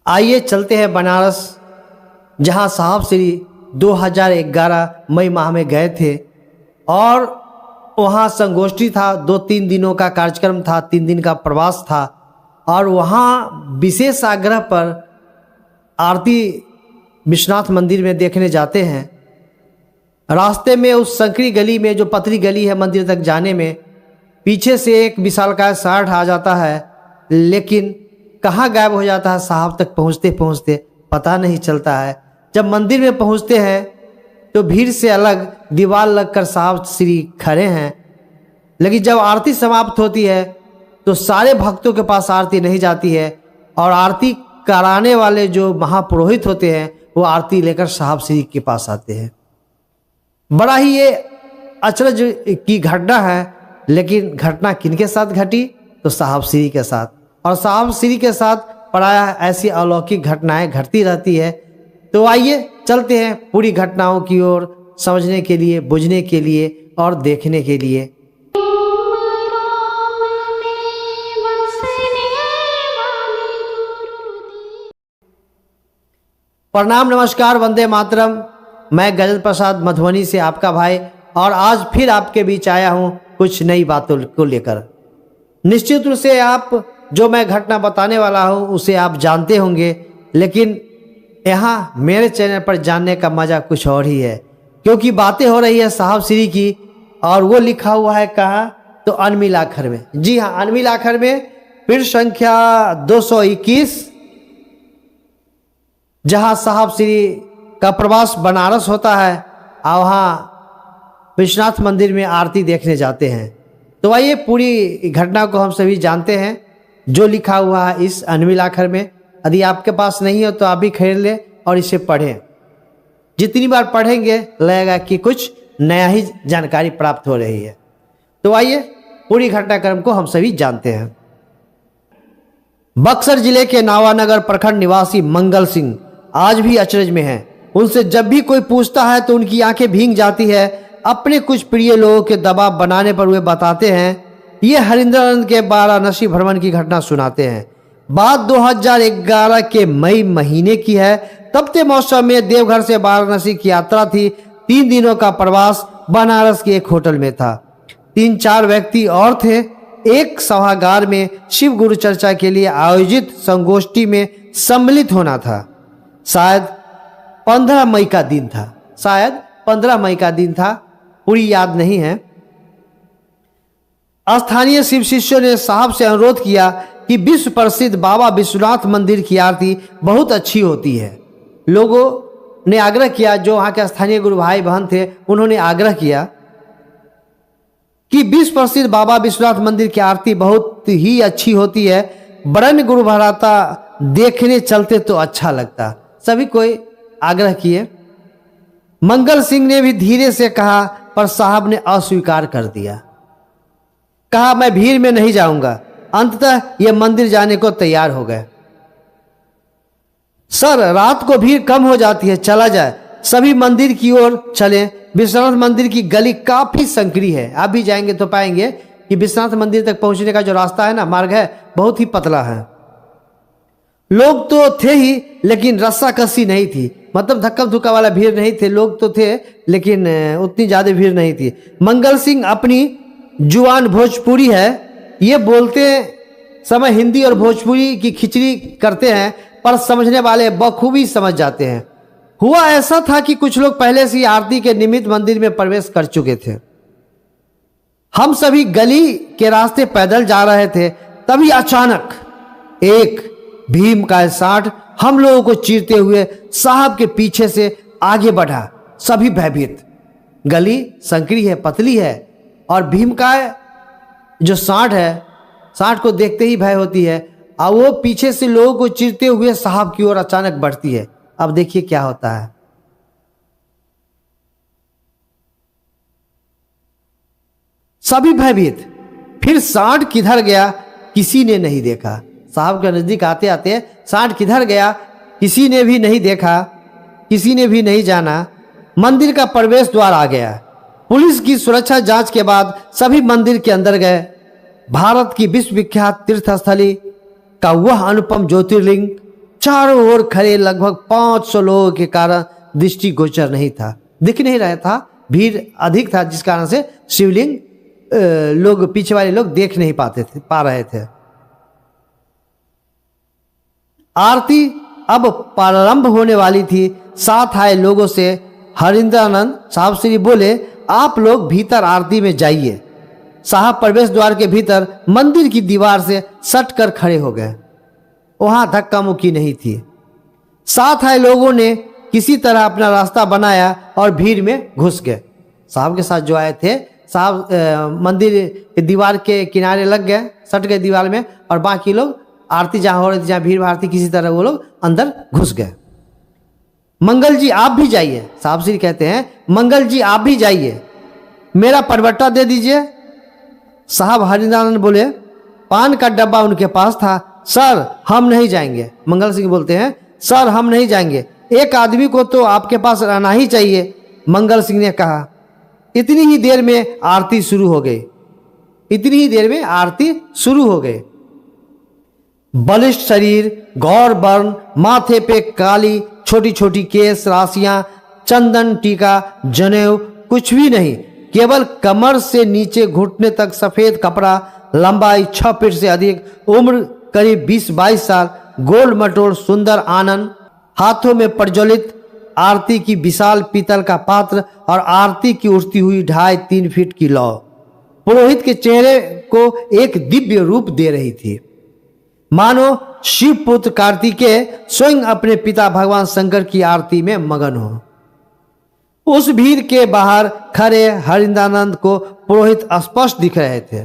आइए चलते हैं बनारस, जहां साहब श्री 2011 मई माह में गए थे और वहां संगोष्ठी था। 2-3 दिनों का कार्यक्रम था, 3 दिन का प्रवास था और वहां विशेष आग्रह पर आरती विश्वनाथ मंदिर में देखने जाते हैं। रास्ते में उस संकरी गली में, जो पतली गली है मंदिर तक जाने में, पीछे से एक विशालकाय साठ आ जाता है, लेकिन कहाँ गायब हो जाता है साहब तक पहुँचते पहुँचते पता नहीं चलता है। जब मंदिर में पहुँचते हैं तो भीड़ से अलग दीवार लगकर साहब श्री खड़े हैं, लेकिन जब आरती समाप्त होती है तो सारे भक्तों के पास आरती नहीं जाती है और आरती कराने वाले जो महापुरोहित होते हैं वो आरती लेकर साहब श्री के पास आते हैं। बड़ा ही ये अचरज की घटना है, लेकिन घटना किनके साथ घटी? तो साहब श्री के साथ। और साहब श्री के साथ प्रायः ऐसी अलौकिक घटनाएं घटती रहती है। तो आइए चलते हैं पूरी घटनाओं की ओर, समझने के लिए, बुझने के लिए और देखने के लिए। प्रणाम, नमस्कार, वंदे मातरम। मैं गजल प्रसाद मधुबनी से आपका भाई, और आज फिर आपके बीच आया हूं कुछ नई बातों को लेकर। निश्चित रूप से आप जो मैं घटना बताने वाला हूं उसे आप जानते होंगे, लेकिन यहाँ मेरे चैनल पर जानने का मज़ा कुछ और ही है, क्योंकि बातें हो रही है साहब श्री की और वो लिखा हुआ है कहाँ? तो अनमिल आखर में। जी हाँ, अनमिल आखर में पृष्ठ संख्या 221, जहाँ साहब श्री का प्रवास बनारस होता है और वहाँ विश्वनाथ मंदिर में आरती देखने जाते हैं। तो आइए पूरी घटना को हम सभी जानते हैं, जो लिखा हुआ है इस अनमिल आखर में। यदि आपके पास नहीं हो तो आप भी खरीद लें और इसे पढ़ें। जितनी बार पढ़ेंगे लगेगा कि कुछ नया ही जानकारी प्राप्त हो रही है। तो आइए पूरी घटनाक्रम को हम सभी जानते हैं। बक्सर जिले के नावानगर प्रखंड निवासी मंगल सिंह आज भी अचरज में हैं। उनसे जब भी कोई पूछता है तो उनकी आंखें भीग जाती है। अपने कुछ प्रिय लोगों के दबाव बनाने पर वे बताते हैं, ये हरिंद्रानंद के वाराणसी भ्रमण की घटना सुनाते हैं। बात 2011 के मई महीने की है। तपते मौसम में देवघर से वाराणसी की यात्रा थी। 3 दिनों का प्रवास बनारस के एक होटल में था। 3-4 व्यक्ति और थे। एक सभागार में शिव गुरु चर्चा के लिए आयोजित संगोष्ठी में सम्मिलित होना था। शायद 15 मई का दिन था, शायद 15 मई का दिन था, पूरी याद नहीं है। स्थानीय शिव शिष्यों ने साहब से अनुरोध किया कि विश्व प्रसिद्ध बाबा विश्वनाथ मंदिर की आरती बहुत अच्छी होती है। लोगों ने आग्रह किया, जो वहां के स्थानीय गुरु भाई बहन थे उन्होंने आग्रह किया कि विश्व प्रसिद्ध बाबा विश्वनाथ मंदिर की आरती बहुत ही अच्छी होती है, बरन गुरु भराता देखने चलते तो अच्छा लगता। सभी कोई आग्रह किए। मंगल सिंह ने भी धीरे से कहा, पर साहब ने अस्वीकार कर दिया। कहा, मैं भीड़ में नहीं जाऊंगा। अंततः यह मंदिर जाने को तैयार हो गए। सर, रात को भीड़ कम हो जाती है, चला जाए। सभी मंदिर की ओर चलें। विश्वनाथ मंदिर की गली काफी संकरी है। आप भी जाएंगे तो पाएंगे कि विश्वनाथ मंदिर तक पहुंचने का जो रास्ता है ना, मार्ग है, बहुत ही पतला है। लोग तो थे ही, लेकिन रस्साकसी नहीं थी। मतलब धक्का धुक्का वाला भीड़ नहीं थे। लोग तो थे, लेकिन उतनी ज्यादा भीड़ नहीं थी। मंगल सिंह अपनी जुबान भोजपुरी है, ये बोलते समय हिंदी और भोजपुरी की खिचड़ी करते हैं, पर समझने वाले बखूबी समझ जाते हैं। हुआ ऐसा था कि कुछ लोग पहले से ही आरती के निमित्त मंदिर में प्रवेश कर चुके थे। हम सभी गली के रास्ते पैदल जा रहे थे, तभी अचानक एक भीम का साठ हम लोगों को चीरते हुए साहब के पीछे से आगे बढ़ा। सभी भयभीत। गली संकरी है, पतली है, और भीम का जो साठ है, साठ को देखते ही भय होती है, और वो पीछे से लोगों को चीरते हुए साहब की ओर अचानक बढ़ती है। अब देखिए क्या होता है। सभी भयभीत। फिर साठ किधर गया किसी ने नहीं देखा। साहब के नजदीक आते आते साठ किधर गया किसी ने भी नहीं देखा, किसी ने भी नहीं जाना। मंदिर का प्रवेश द्वार आ गया। पुलिस की सुरक्षा जांच के बाद सभी मंदिर के अंदर गए। भारत की विश्व विख्यात तीर्थस्थली का वह अनुपम ज्योतिर्लिंग चारों ओर खड़े लगभग 500 लोगों के कारण दृष्टि गोचर नहीं था, दिख नहीं रहा था, भीड़ अधिक था, जिस कारण से शिवलिंग लोग पीछे वाले लोग देख नहीं पा रहे थे। आरती अब प्रारंभ होने वाली थी। साथ आए लोगों से हरिंद्रानंद साहब श्री बोले, आप लोग भीतर आरती में जाइए। साहब प्रवेश द्वार के भीतर मंदिर की दीवार से सट कर खड़े हो गए। वहां धक्का मुक्की नहीं थी। साथ आए लोगों ने किसी तरह अपना रास्ता बनाया और भीड़ में घुस गए। साहब के साथ जो आए थे, साहब मंदिर के दीवार के किनारे लग गए, सट गए दीवार में, और बाकी लोग आरती जहां हो रही थी, जहां भीड़ भाड़ थी, किसी तरह वो लोग अंदर घुस गए। मंगल जी आप भी जाइए, साहब श्री कहते हैं, मंगल जी आप भी जाइए, मेरा परवट्टा दे दीजिए। साहब हरिंद्रानंद बोले, पान का डब्बा उनके पास था। सर हम नहीं जाएंगे। मंगल सिंह बोलते हैं, सर हम नहीं जाएंगे, एक आदमी को तो आपके पास रहना ही चाहिए। मंगल सिंह ने कहा। इतनी ही देर में आरती शुरू हो गई। इतनी ही देर में आरती शुरू हो गई। बलिष्ठ शरीर, गौर वर्ण, माथे पे काली छोटी छोटी केस राशियां, चंदन टीका, जनेऊ कुछ भी नहीं, केवल कमर से नीचे घुटने तक सफेद कपड़ा, लंबाई 6 फीट से अधिक, उम्र करीब 20-22 साल, गोल मटोल सुंदर आनंद, हाथों में प्रज्वलित आरती की विशाल पीतल का पात्र और आरती की उठती हुई 2.5-3 फीट की लौ पुरोहित के चेहरे को एक दिव्य रूप दे रही थी, मानो शिव पुत्र कार्तिकेय स्वयं अपने पिता भगवान शंकर की आरती में मगन हो। उस भीड़ के बाहर खड़े हरिंद्रानंद को पुरोहित स्पष्ट दिख रहे थे।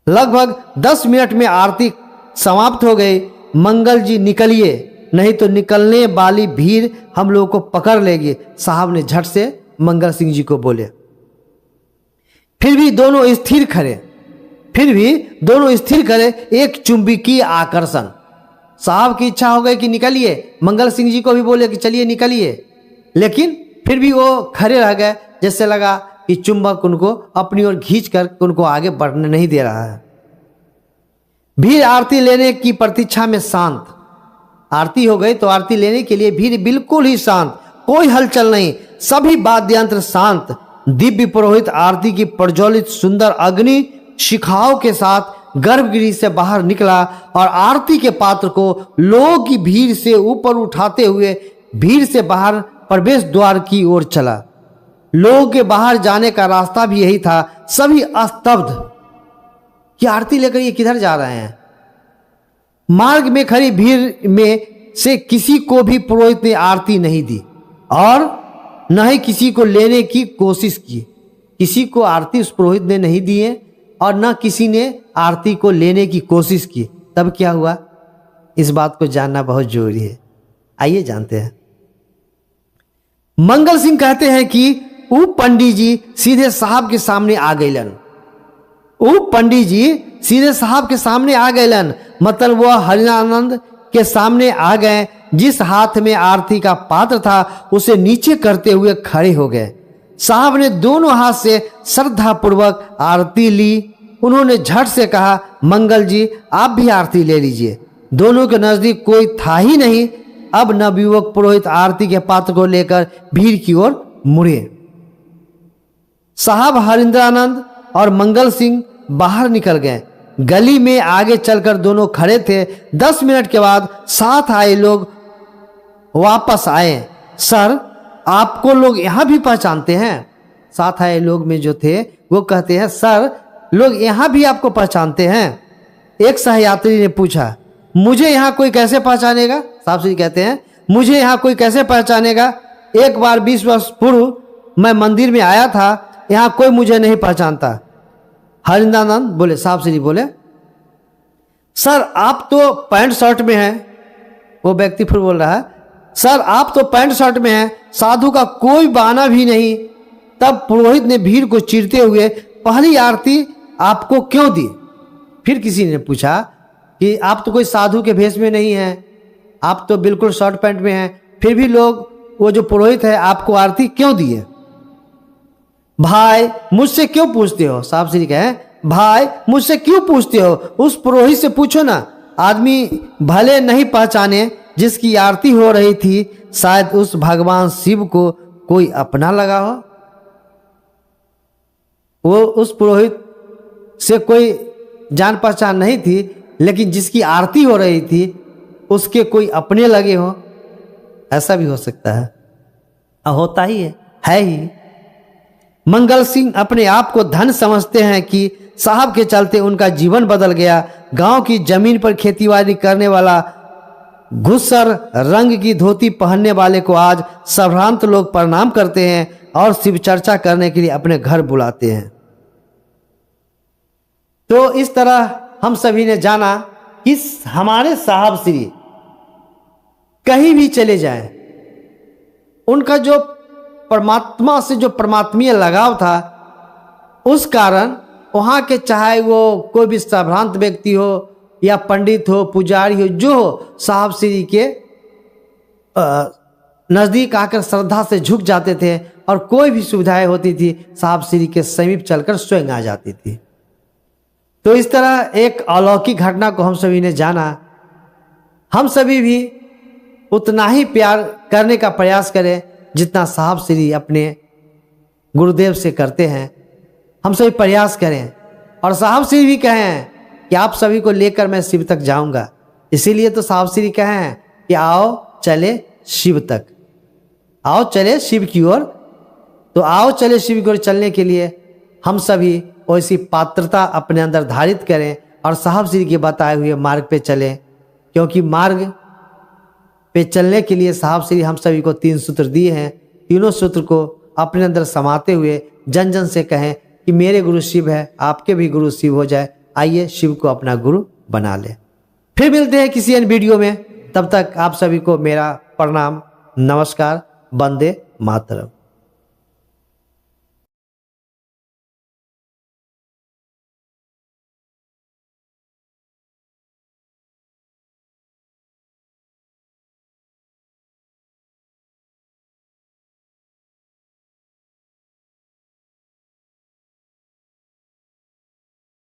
लगभग 10 मिनट में आरती समाप्त हो गई। मंगल जी निकलिए, नहीं तो निकलने वाली भीड़ हम लोगों को पकड़ लेगी, साहब ने झट से मंगल सिंह जी को बोले। फिर भी दोनों स्थिर खड़े, एक चुंबकीय आकर्षण। साहब की इच्छा हो गई कि निकलिए, मंगल सिंह जी को भी बोले कि चलिए निकलिए, लेकिन फिर भी वो खड़े रह गए, जैसे लगा कि चुंबक उनको अपनी ओर खींच कर उनको आगे बढ़ने नहीं दे रहा है। भीड़ आरती लेने की प्रतीक्षा में शांत। आरती हो गई तो आरती लेने के लिए भीड़ बिल्कुल ही शांत, कोई हलचल नहीं, सभी वाद्य यंत्र शांत। दिव्य पुरोहित आरती की प्रज्वलित सुंदर अग्नि शिखाओं के साथ गर्भगृह से बाहर निकला और आरती के पात्र को लोगों की भीड़ से ऊपर उठाते हुए भीड़ से बाहर प्रवेश द्वार की ओर चला। लोगों के बाहर जाने का रास्ता भी यही था। सभी स्तब्ध कि आरती लेकर ये किधर जा रहे हैं। मार्ग में खड़ी भीड़ में से किसी को भी पुरोहित ने आरती नहीं दी और न ही किसी को लेने की कोशिश की। किसी को आरती उस पुरोहित ने नहीं दी है और न किसी ने आरती को लेने की कोशिश की। तब क्या हुआ, इस बात को जानना बहुत जरूरी है। आइए जानते हैं। मंगल सिंह कहते हैं कि वो पंडित जी सीधे साहब के सामने आ गईलन। मतलब वह हरिनानंद के सामने आ गए। जिस हाथ में आरती का पात्र था उसे नीचे करते हुए खड़े हो गए। साहब ने दोनों हाथ से श्रद्धा पूर्वक आरती ली। उन्होंने झट से कहा, मंगल जी आप भी आरती ले लीजिए। दोनों के नजदीक कोई था ही नहीं। अब नवयुवक पुरोहित आरती के पात्र को लेकर भीड़ की ओर मुड़े। साहब हरिंद्रानंद और मंगल सिंह बाहर निकल गए। गली में आगे चलकर दोनों खड़े थे। 10 मिनट के बाद साथ आए लोग वापस आए। सर आपको लोग यहां भी पहचानते हैं? साथ आए लोग में जो थे वो कहते हैं, सर लोग यहां भी आपको पहचानते हैं? एक सहयात्री ने पूछा, मुझे यहां कोई कैसे पहचानेगा? साहब श्री कहते हैं, मुझे यहां कोई कैसे पहचानेगा? एक बार 20 वर्ष पूर्व मैं मंदिर में आया था, यहां कोई मुझे नहीं पहचानता। हरिंद्रानंद बोले, साहब श्री बोले, सर आप तो पैंट शर्ट में हैं। वो व्यक्ति फिर बोल रहा है, सर आप तो पैंट शर्ट में हैं, साधु का कोई बहाना भी नहीं। तब पुरोहित ने भीड़ को चीरते हुए, पहली आरती आपको क्यों दी? फिर किसी ने पूछा कि आप तो कोई साधु के भेष में नहीं हैं, आप तो बिल्कुल शर्ट पैंट में हैं, फिर भी लोग वो जो पुरोहित है आपको आरती क्यों दी है? भाई मुझसे क्यों पूछते हो? साहब श्री कहे, भाई मुझसे क्यों पूछते हो? उस पुरोहित से पूछो ना। आदमी भले नहीं पहचाने जिसकी आरती हो रही थी, शायद उस भगवान शिव को कोई अपना लगा हो। वो उस पुरोहित से कोई जान पहचान नहीं थी, लेकिन जिसकी आरती हो रही थी उसके कोई अपने लगे हो। ऐसा भी हो सकता है, होता ही है ही। मंगल सिंह अपने आप को धन समझते हैं कि साहब के चलते उनका जीवन बदल गया। गांव की जमीन पर खेतीबाड़ी करने वाला घुसर रंग की धोती पहनने वाले को आज संभ्रांत लोग प्रणाम करते हैं और शिव चर्चा करने के लिए अपने घर बुलाते हैं। तो इस तरह हम सभी ने जाना कि हमारे साहब श्री कहीं भी चले जाएं, उनका जो परमात्मा से जो परमात्मीय लगाव था, उस कारण वहाँ के चाहे वो कोई भी संभ्रांत व्यक्ति हो या पंडित हो, पुजारी हो, जो हो, साहब श्री के नज़दीक आकर श्रद्धा से झुक जाते थे और कोई भी सुविधाएं होती थी साहब श्री के समीप चलकर स्वयं आ जाती थी। तो इस तरह एक अलौकिक घटना को हम सभी ने जाना। हम सभी भी उतना ही प्यार करने का प्रयास करें जितना साहब श्री अपने गुरुदेव से करते हैं। हम सभी प्रयास करें और साहब श्री भी कहें कि आप सभी को लेकर मैं शिव तक जाऊंगा। इसीलिए तो साहब श्री कहें कि आओ चले शिव तक, आओ चले शिव की ओर। तो आओ चले शिव की ओर चलने के लिए हम सभी वैसी पात्रता अपने अंदर धारित करें और साहब श्री के बताए हुए मार्ग पे चलें, क्योंकि मार्ग पे चलने के लिए साहब श्री हम सभी को 3 सूत्र दिए हैं। तीनों सूत्र को अपने अंदर समाते हुए जन जन से कहें कि मेरे गुरु शिव है, आपके भी गुरु शिव हो जाए। आइए शिव को अपना गुरु बना ले। फिर मिलते हैं किसी अन्य वीडियो में, तब तक आप सभी को मेरा प्रणाम, नमस्कार, वंदे मातरम।